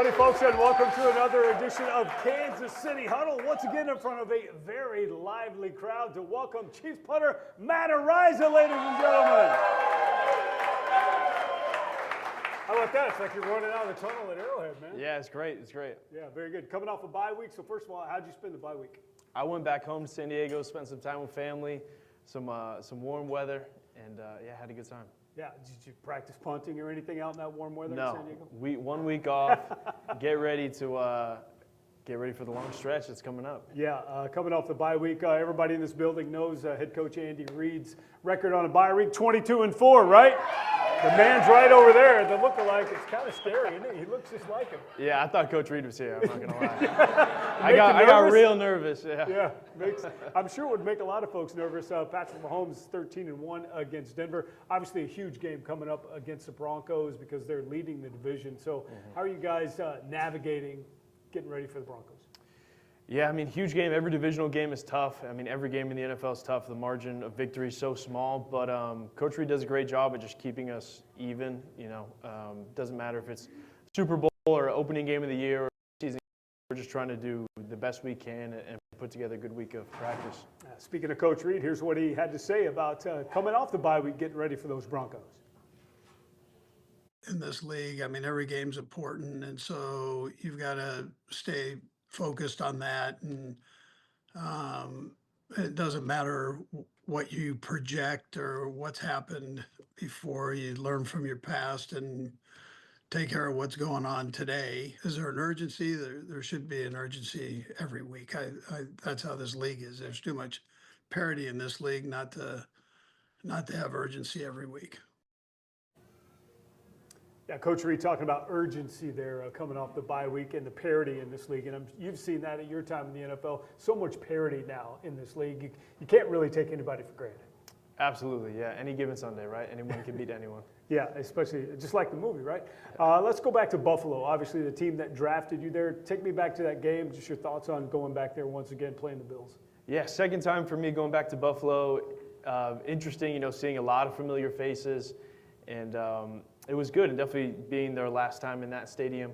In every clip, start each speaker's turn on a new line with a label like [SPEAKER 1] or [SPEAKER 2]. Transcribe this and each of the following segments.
[SPEAKER 1] Howdy, folks, and welcome to another edition of Kansas City Huddle. Once again, in front of a very lively crowd to welcome Chiefs punter Matt Araiza, ladies and gentlemen. How about that? It's like you're running out of the tunnel at Arrowhead, man.
[SPEAKER 2] Yeah, it's great. It's great.
[SPEAKER 1] Yeah, very good. Coming off a bye week. So first of all, how'd you spend the bye week?
[SPEAKER 2] I went back home to San Diego, spent some time with family, some warm weather, and yeah, had a good time.
[SPEAKER 1] Yeah, did you practice punting or anything out in that warm weather in San Diego?
[SPEAKER 2] No, 1 week off. Get ready for the long stretch that's coming up.
[SPEAKER 1] Yeah, coming off the bye week, everybody in this building knows head coach Andy Reid's record on a bye week, 22-4, right? The man's right over there. The look-alike, it's kind of scary, isn't it? He looks just like him.
[SPEAKER 2] Yeah, I thought Coach Reid was here. I'm not gonna lie. I got real nervous. Yeah.
[SPEAKER 1] I'm sure it would make a lot of folks nervous. Patrick Mahomes 13-1 against Denver. Obviously, a huge game coming up against the Broncos because they're leading the division. So, how are you guys navigating, getting ready for the Broncos?
[SPEAKER 2] Yeah, I mean, huge game. Every divisional game is tough. I mean, every game in the NFL is tough. The margin of victory is so small. But Coach Reid does a great job at just keeping us even. You know, doesn't matter if it's Super Bowl or opening game of the year or season. We're just trying to do the best we can and put together a good week of practice.
[SPEAKER 1] Speaking of Coach Reid, here's what he had to say about coming off the bye week, getting ready for those Broncos.
[SPEAKER 3] In this league, I mean, every game's important, and so you've got to stay focused on that, and it doesn't matter what you project or what's happened before. You learn from your past and take care of what's going on today. Is there an urgency? There should be an urgency every week. That's how this league is. There's too much parity in this league not to have urgency every week.
[SPEAKER 1] Yeah, Coach Reid talking about urgency there coming off the bye week and the parity in this league. And you've seen that at your time in the NFL. So much parity now in this league. You can't really take anybody for granted.
[SPEAKER 2] Absolutely, yeah. Any given Sunday, right? Anyone can beat anyone.
[SPEAKER 1] Yeah, especially just like the movie, right? Let's go back to Buffalo. Obviously, the team that drafted you there. Take me back to that game. Just your thoughts on going back there once again, playing the Bills.
[SPEAKER 2] Yeah, second time for me going back to Buffalo. Interesting, you know, seeing a lot of familiar faces. And it was good, and definitely being their last time in that stadium.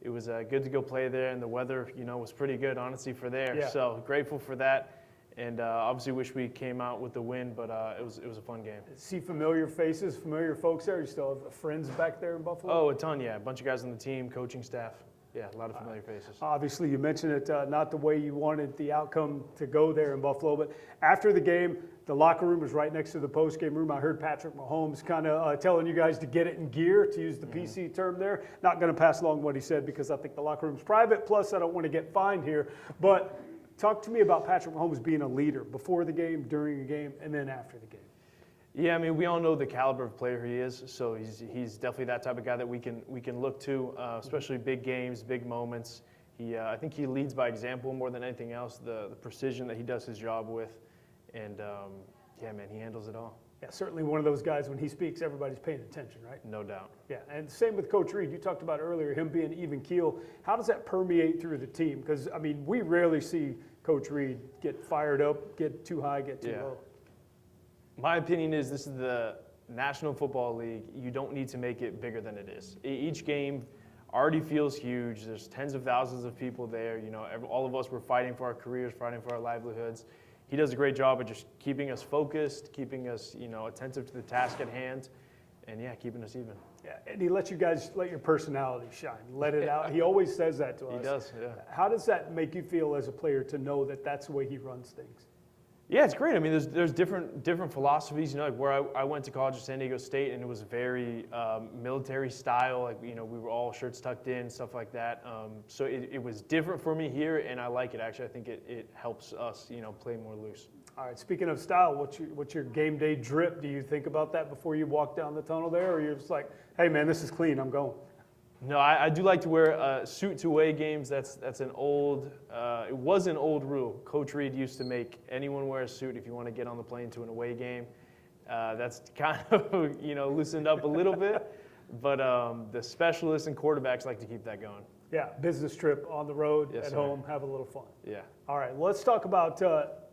[SPEAKER 2] It was good to go play there, and the weather, you know, was pretty good, honestly, for there.
[SPEAKER 1] Yeah.
[SPEAKER 2] So grateful for that, and obviously wish we came out with the win, but it was a fun game.
[SPEAKER 1] See familiar faces, familiar folks there? You still have friends back there in Buffalo?
[SPEAKER 2] Oh, a ton, yeah. A bunch of guys on the team, coaching staff. Yeah, a lot of familiar faces.
[SPEAKER 1] Obviously, you mentioned it, not the way you wanted the outcome to go there in Buffalo, but after the game, the locker room was right next to the post-game room. I heard Patrick Mahomes kind of telling you guys to get it in gear, to use the PC term there. Not going to pass along what he said because I think the locker room's private, plus I don't want to get fined here. But talk to me about Patrick Mahomes being a leader before the game, during the game, and then after the game.
[SPEAKER 2] Yeah, I mean, we all know the caliber of player he is, so he's definitely that type of guy that we can look to, especially big games, big moments. I think he leads by example more than anything else, the precision that he does his job with, and yeah, man, he handles it all.
[SPEAKER 1] Yeah, certainly one of those guys, when he speaks, everybody's paying attention, right?
[SPEAKER 2] No doubt.
[SPEAKER 1] Yeah, and same with Coach Reid. You talked about earlier him being even keel. How does that permeate through the team? Because, I mean, we rarely see Coach Reid get fired up, get too high, get too low.
[SPEAKER 2] My opinion is this is the National Football League. You don't need to make it bigger than it is. Each game already feels huge. There's tens of thousands of people there. You know, all of us were fighting for our careers, fighting for our livelihoods. He does a great job of just keeping us focused, keeping us, you know, attentive to the task at hand, and yeah, keeping us even.
[SPEAKER 1] Yeah, and he lets you guys let your personality shine, let it out. He always says that to us.
[SPEAKER 2] He does, yeah.
[SPEAKER 1] How does that make you feel as a player to know that that's the way he runs things?
[SPEAKER 2] Yeah, it's great. I mean, there's different philosophies. You know, like where I went to college at San Diego State, and it was very military style. Like, you know, we were all shirts tucked in, stuff like that. So it was different for me here, and I like it. Actually, I think it helps us, you know, play more loose.
[SPEAKER 1] All right. Speaking of style, what's your game day drip? Do you think about that before you walk down the tunnel there, or you're just like, hey man, this is clean, I'm going?
[SPEAKER 2] No, I do like to wear a suit to away games. That's an old, it was an old rule. Coach Reid used to make anyone wear a suit if you want to get on the plane to an away game. That's kind of, you know, loosened up a little bit, but the specialists and quarterbacks like to keep that going.
[SPEAKER 1] Yeah, business trip on the road,
[SPEAKER 2] yes,
[SPEAKER 1] at
[SPEAKER 2] sir.
[SPEAKER 1] home, have a little fun.
[SPEAKER 2] Yeah.
[SPEAKER 1] All right, let's talk about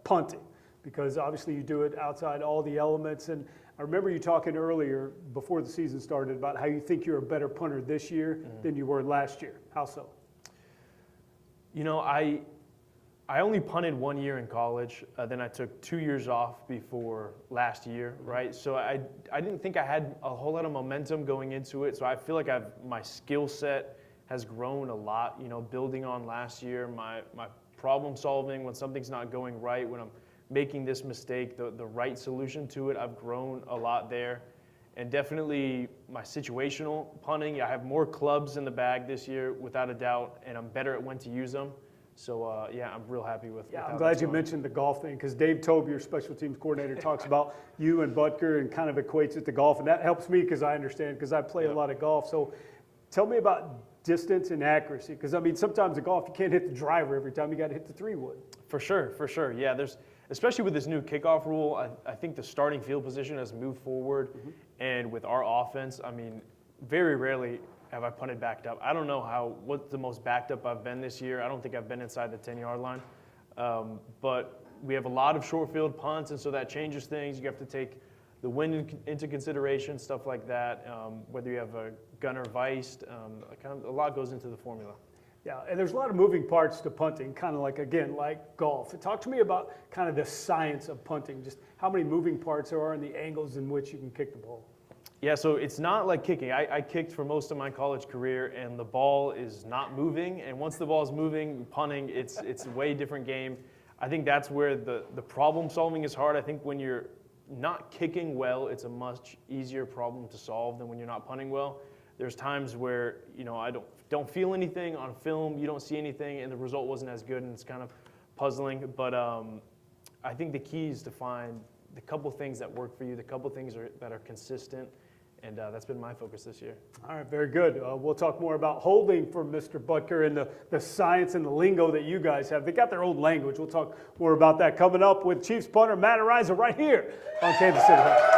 [SPEAKER 1] punting, because obviously you do it outside all the elements, and I remember you talking earlier before the season started about how you think you're a better punter this year than you were last year. How so?
[SPEAKER 2] You know, I only punted 1 year in college. Then I took 2 years off before last year, right? So I didn't think I had a whole lot of momentum going into it. So I feel like my skill set has grown a lot, you know, building on last year, my problem solving when something's not going right, when I'm making this mistake, the right solution to it, I've grown a lot there. And definitely my situational punting, I have more clubs in the bag this year, without a doubt, and I'm better at when to use them. So, yeah, I'm real happy with
[SPEAKER 1] Yeah,
[SPEAKER 2] how
[SPEAKER 1] I'm glad
[SPEAKER 2] that's
[SPEAKER 1] you
[SPEAKER 2] going.
[SPEAKER 1] mentioned the golf thing, because Dave Toby, your special teams coordinator, talks about you and Butker and kind of equates it to golf. And that helps me because I understand, because I play a lot of golf. So tell me about distance and accuracy, because, I mean, sometimes in golf you can't hit the driver every time. You got to hit the 3-wood.
[SPEAKER 2] For sure. Yeah, especially with this new kickoff rule, I think the starting field position has moved forward. And with our offense, I mean, very rarely have I punted backed up. I don't know what the most backed up I've been this year. I don't think I've been inside the 10-yard line. But we have a lot of short field punts, and so that changes things. You have to take the wind into consideration, stuff like that. Whether you have a gunner viced, a lot goes into the formula.
[SPEAKER 1] Yeah, and there's a lot of moving parts to punting, kind of like, again, like golf. Talk to me about kind of the science of punting, just how many moving parts there are and the angles in which you can kick the ball.
[SPEAKER 2] Yeah, so it's not like kicking. I kicked for most of my college career, and the ball is not moving. And once the ball is moving, punting, it's a way different game. I think that's where the problem solving is hard. I think when you're not kicking well, it's a much easier problem to solve than when you're not punting well. There's times where, you know, I don't feel anything on film, you don't see anything, and the result wasn't as good, and it's kind of puzzling. But I think the key is to find the couple things that work for you, the couple things that are consistent, and that's been my focus this year.
[SPEAKER 1] All right, very good. We'll talk more about holding from Mr. Butker and the science and the lingo that you guys have. They got their own language. We'll talk more about that coming up with Chiefs punter Matt Araiza right here on Kansas City Hall.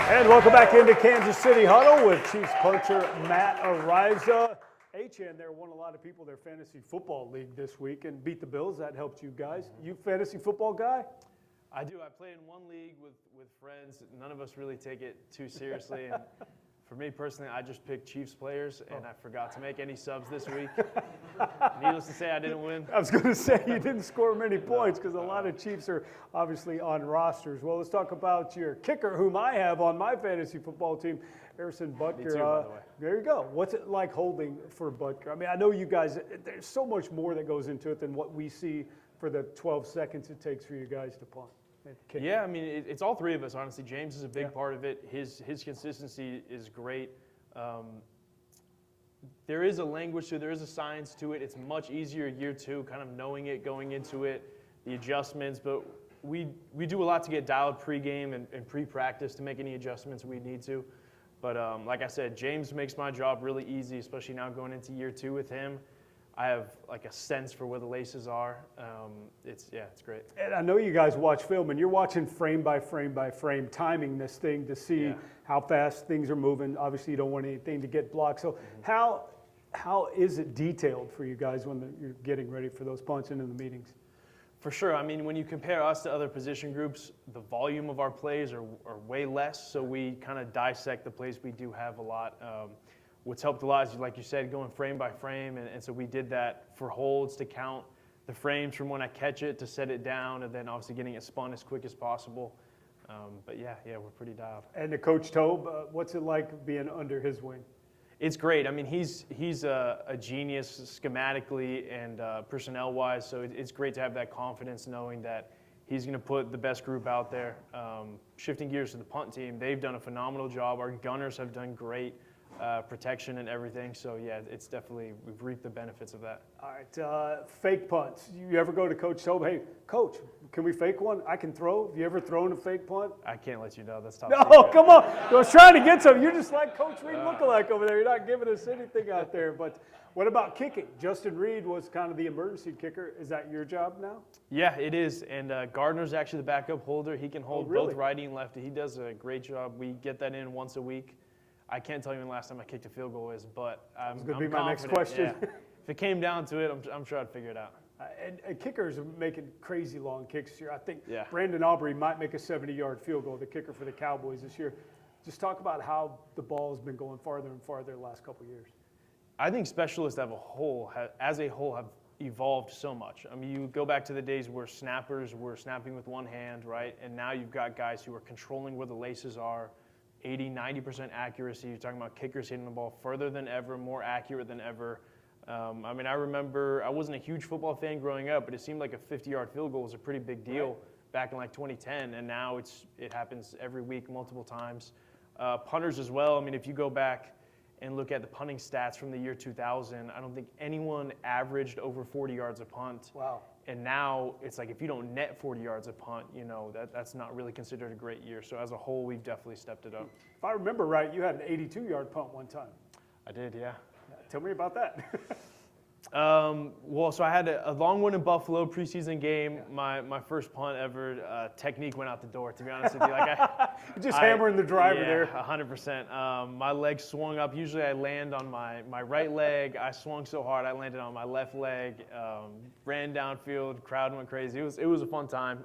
[SPEAKER 1] And welcome back into Kansas City Huddle with Chiefs punter Matt Araiza. HN there won a lot of people their fantasy football league this week and beat the Bills. That helped you guys. You fantasy football guy?
[SPEAKER 2] I do. I play in one league with friends. None of us really take it too seriously. And for me personally, I just picked Chiefs players, and I forgot to make any subs this week. Needless to say, I didn't win.
[SPEAKER 1] I was going to say you didn't score many points because a lot of Chiefs are obviously on rosters. Well, let's talk about your kicker, whom I have on my fantasy football team, Harrison Butker.
[SPEAKER 2] Me too, by the way.
[SPEAKER 1] There you go. What's it like holding for Butker? I mean, I know you guys, there's so much more that goes into it than what we see for the 12 seconds it takes for you guys to punt.
[SPEAKER 2] Yeah, I mean, it's all three of us, honestly. James is a big part of it. His consistency is great. There is a language to it. There is a science to it. It's much easier year two, kind of knowing it, going into it, the adjustments. But we do a lot to get dialed pregame and pre-practice to make any adjustments we need to. But like I said, James makes my job really easy, especially now going into year two with him. I have like a sense for where the laces are. It's great.
[SPEAKER 1] And I know you guys watch film, and you're watching frame by frame by frame, timing this thing to see how fast things are moving. Obviously, you don't want anything to get blocked. So how is it detailed for you guys when you're getting ready for those punts and in the meetings?
[SPEAKER 2] For sure. I mean, when you compare us to other position groups, the volume of our plays are way less. So we kind of dissect the plays we do have a lot. What's helped a lot is, like you said, going frame by frame, and so we did that for holds to count the frames from when I catch it to set it down, and then obviously getting it spun as quick as possible. But yeah, we're pretty dialed.
[SPEAKER 1] And the Coach Tobe, what's it like being under his wing?
[SPEAKER 2] It's great. I mean, he's a genius schematically and personnel-wise, so it's great to have that confidence knowing that he's going to put the best group out there. Shifting gears to the punt team, they've done a phenomenal job. Our gunners have done great. Protection and everything. So, yeah, it's definitely, we've reaped the benefits of that.
[SPEAKER 1] All right, fake punts. You ever go to Coach Tobe, hey, Coach, can we fake one? I can throw. Have you ever thrown a fake punt?
[SPEAKER 2] I can't let you know. That's top
[SPEAKER 1] No,
[SPEAKER 2] secret.
[SPEAKER 1] come on. I was trying to get some. You're just like Coach Reid lookalike over there. You're not giving us anything out there. But what about kicking? Justin Reid was kind of the emergency kicker. Is that your job now?
[SPEAKER 2] Yeah, it is. And Gardner's actually the backup holder. He can hold
[SPEAKER 1] really?
[SPEAKER 2] both righty and lefty. He does a great job. We get that in once a week. I can't tell you when the last time I kicked a field goal is, but I'm
[SPEAKER 1] going to be my next
[SPEAKER 2] confident,
[SPEAKER 1] question.
[SPEAKER 2] yeah. If it came down to it, I'm sure I'd figure it out.
[SPEAKER 1] And kickers are making crazy long kicks here. I think
[SPEAKER 2] Yeah.
[SPEAKER 1] Brandon Aubrey might make a 70-yard field goal, the kicker for the Cowboys this year. Just talk about how the ball has been going farther and farther the last couple of years.
[SPEAKER 2] I think specialists as a whole have evolved so much. I mean, you go back to the days where snappers were snapping with one hand, right? And now you've got guys who are controlling where the laces are, 80, 90% accuracy. You're talking about kickers hitting the ball further than ever, more accurate than ever. I mean, I remember I wasn't a huge football fan growing up, but it seemed like a 50-yard field goal was a pretty big deal back in like 2010, and now it happens every week, multiple times. Punters as well. I mean, if you go back and look at the punting stats from the year 2000, I don't think anyone averaged over 40 yards a punt.
[SPEAKER 1] Wow.
[SPEAKER 2] And now it's like if you don't net 40 yards a punt, that's not really considered a great year. So as a whole, we've definitely stepped it up.
[SPEAKER 1] If I remember right, you had an 82-yard punt one time.
[SPEAKER 2] I did, yeah.
[SPEAKER 1] Tell me about that.
[SPEAKER 2] Well, so I had a long one in Buffalo preseason game. Yeah. My first punt ever. Technique went out the door, to be honest with you. Like
[SPEAKER 1] just hammering the driver there.
[SPEAKER 2] 100%. My leg swung up. Usually I land on my right leg. I swung so hard I landed on my left leg. Ran downfield. Crowd went crazy. It was a fun time.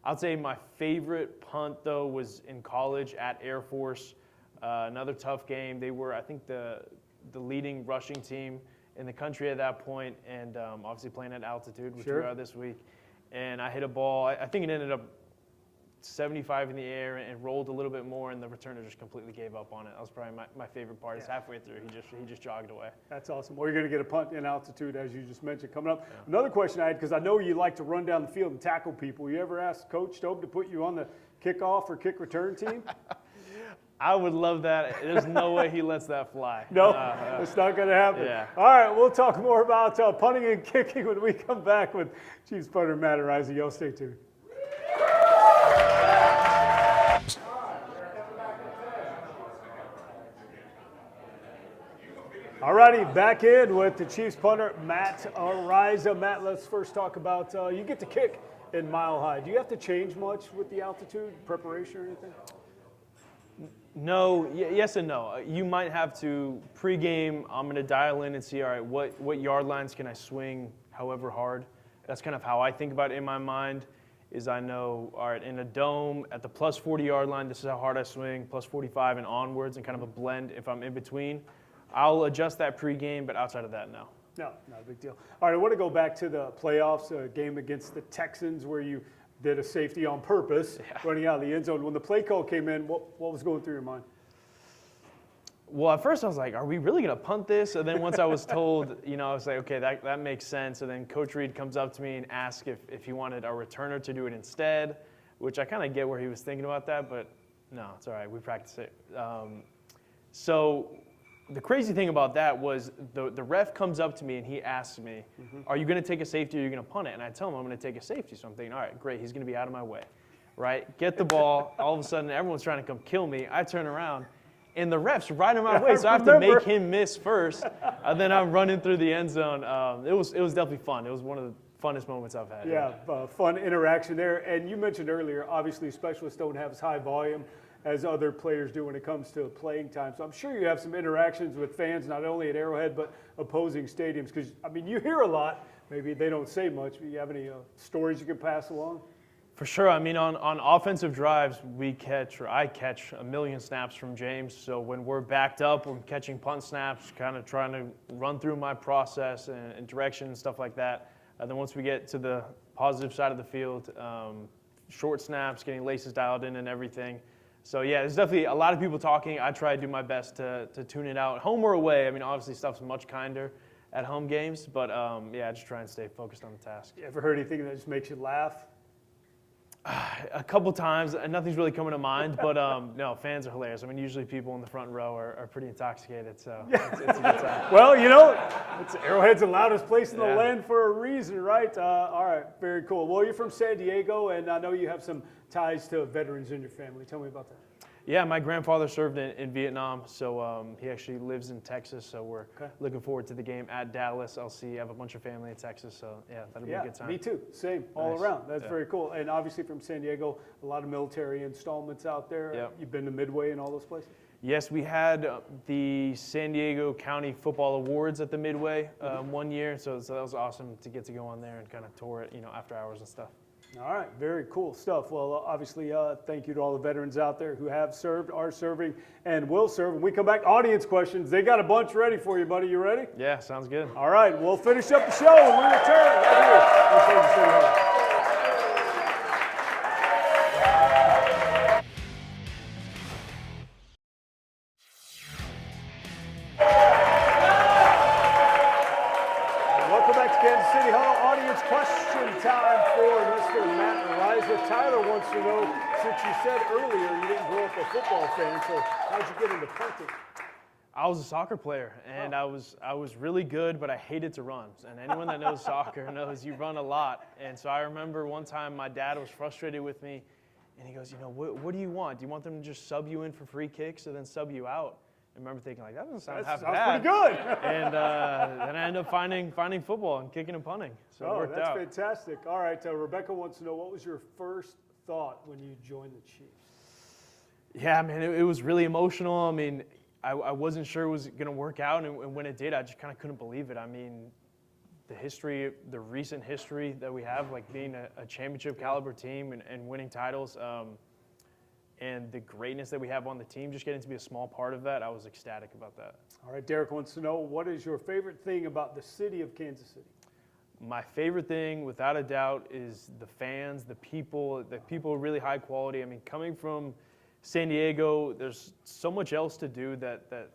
[SPEAKER 2] I'd say my favorite punt though was in college at Air Force. Another tough game. They were, I think, the leading rushing team in the country at that point, and obviously playing at altitude, which we are this week. And I hit a ball, I think it ended up 75 in the air and rolled a little bit more, and the returner just completely gave up on it. That was probably my favorite part. Is halfway through, he just jogged away.
[SPEAKER 1] That's awesome. Well, you're going to get a punt in altitude, as you just mentioned, coming up. Yeah. Another question I had, because I know you like to run down the field and tackle people. You ever asked Coach Stobe to put you on the kickoff or kick return team?
[SPEAKER 2] I would love that. There's no way he lets that fly.
[SPEAKER 1] No, it's not going to happen.
[SPEAKER 2] Yeah.
[SPEAKER 1] All right, we'll talk more about punting and kicking when we come back with Chiefs punter Matt Araiza. Y'all stay tuned. All righty, back in with the Chiefs punter Matt Araiza. Matt, let's first talk about you get to kick in Mile High. Do you have to change much with the altitude, preparation or anything?
[SPEAKER 2] No, yes and no. You might have to pregame. I'm going to dial in and see, all right, what yard lines can I swing however hard? That's kind of how I think about it in my mind, is I know, all right, in a dome at the plus 40 yard line, this is how hard I swing, plus 45 and onwards, and kind of a blend if I'm in between. I'll adjust that pregame, but outside of that, no.
[SPEAKER 1] No, not a big deal. All right, I want to go back to the playoffs, game against the Texans where you did a safety on purpose, running out of the end zone. When the play call came in, what was going through your mind?
[SPEAKER 2] Well, at first I was like, are we really going to punt this? And then once I was told, I was like, okay, that makes sense. And then Coach Reid comes up to me and asks if he wanted our returner to do it instead, which I kind of get where he was thinking about that, but no, it's all right. We practice it. So the crazy thing about that was the ref comes up to me and he asks me, are you going to take a safety or are you going to punt it? And I tell him I'm going to take a safety. So I'm thinking, all right, great. He's going to be out of my way, right? Get the ball. All of a sudden, everyone's trying to come kill me. I turn around, and the ref's right in my way. So I have to make him miss first, and then I'm running through the end zone. It was definitely fun. It was one of the funnest moments I've had.
[SPEAKER 1] Yeah, fun interaction there. And you mentioned earlier, obviously specialists don't have as high volume as other players do when it comes to playing time. So I'm sure you have some interactions with fans, not only at Arrowhead, but opposing stadiums. Because, I mean, you hear a lot. Maybe they don't say much, but you have any stories you can pass along?
[SPEAKER 2] For sure. I mean, on offensive drives, I catch a million snaps from James. So when we're backed up, I'm catching punt snaps, kind of trying to run through my process and direction and stuff like that. And then once we get to the positive side of the field, short snaps, getting laces dialed in and everything. So, yeah, there's definitely a lot of people talking. I try to do my best to tune it out. Home or away, I mean, obviously stuff's much kinder at home games. But, I just try and stay focused on the task.
[SPEAKER 1] You ever heard anything that just makes you laugh?
[SPEAKER 2] A couple times. Nothing's really coming to mind. But, no, fans are hilarious. I mean, usually people in the front row are pretty intoxicated. So it's a good time.
[SPEAKER 1] Well, it's Arrowhead's the loudest place in the land for a reason, right? All right, very cool. Well, you're from San Diego, and I know you have some ties to veterans in your family. Tell me about that.
[SPEAKER 2] Yeah, my grandfather served in Vietnam, so he actually lives in Texas. So we're looking forward to the game at Dallas. I have a bunch of family in Texas, so yeah, that'll be a good time.
[SPEAKER 1] Me too. Same, all around. That's very cool. And obviously from San Diego, a lot of military installments out there.
[SPEAKER 2] Yep.
[SPEAKER 1] You've been to Midway and all those places?
[SPEAKER 2] Yes, we had the San Diego County Football Awards at the Midway one year, so that was awesome to get to go on there and kind of tour it, after hours and stuff.
[SPEAKER 1] All right, very cool stuff. Well, obviously, thank you to all the veterans out there who have served, are serving, and will serve. When we come back, audience questions. They got a bunch ready for you, buddy. You ready?
[SPEAKER 2] Yeah, sounds good.
[SPEAKER 1] All right, we'll finish up the show when we return right here on Kansas City Hall. Welcome back to Kansas City Hall. Audience question time for Mr. Matt Araiza. Tyler wants to know, since you said earlier you didn't grow up a football fan, so how'd you get into punting?
[SPEAKER 2] I was a soccer player, and I was really good, but I hated to run. And anyone that knows soccer knows you run a lot. And so I remember one time my dad was frustrated with me, and he goes, what do you want? Do you want them to just sub you in for free kicks or then sub you out? I remember thinking, that doesn't sound half bad.
[SPEAKER 1] Pretty good.
[SPEAKER 2] And then I ended up finding football and kicking and punting. So it worked out.
[SPEAKER 1] That's fantastic. All right, Rebecca wants to know, what was your first thought when you joined the Chiefs? Yeah, man, it was really emotional. I mean, I wasn't sure it was going to work out, and when it did, I just kind of couldn't believe it. I mean, the recent history that we have, like being a championship caliber team and winning titles, and the greatness that we have on the team, just getting to be a small part of that, I was ecstatic about that. All right, Derek wants to know, what is your favorite thing about the city of Kansas City? My favorite thing, without a doubt, is the fans, the people are really high quality. I mean, coming from San Diego, there's so much else to do that the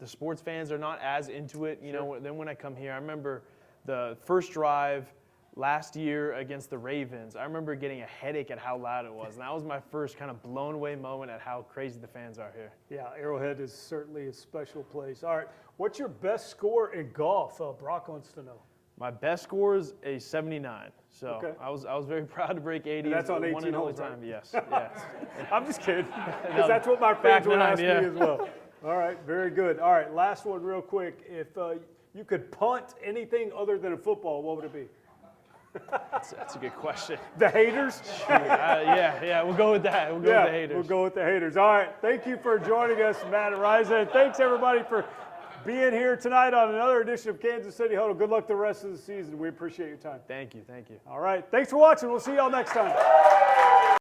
[SPEAKER 1] sports fans are not as into it. Then when I come here, I remember the first drive last year against the Ravens. I remember getting a headache at how loud it was, and that was my first kind of blown away moment at how crazy the fans are here. Yeah, Arrowhead is certainly a special place. All right, what's your best score in golf? Brock wants to know. My best score is a 79. So I was very proud to break 80. And that's on 18 holes, right? Yes. I'm just kidding, because that's what my friends would ask me as well. All right, very good. All right, last one real quick. If you could punt anything other than a football, what would it be? That's a good question. The haters? Yeah, we'll go with that. We'll go with the haters. We'll go with the haters. All right, thank you for joining us, Matt Araiza, and thanks everybody for being here tonight on another edition of Kansas City Huddle. Good luck the rest of the season. We appreciate your time. Thank you. All right, thanks for watching. We'll see y'all next time.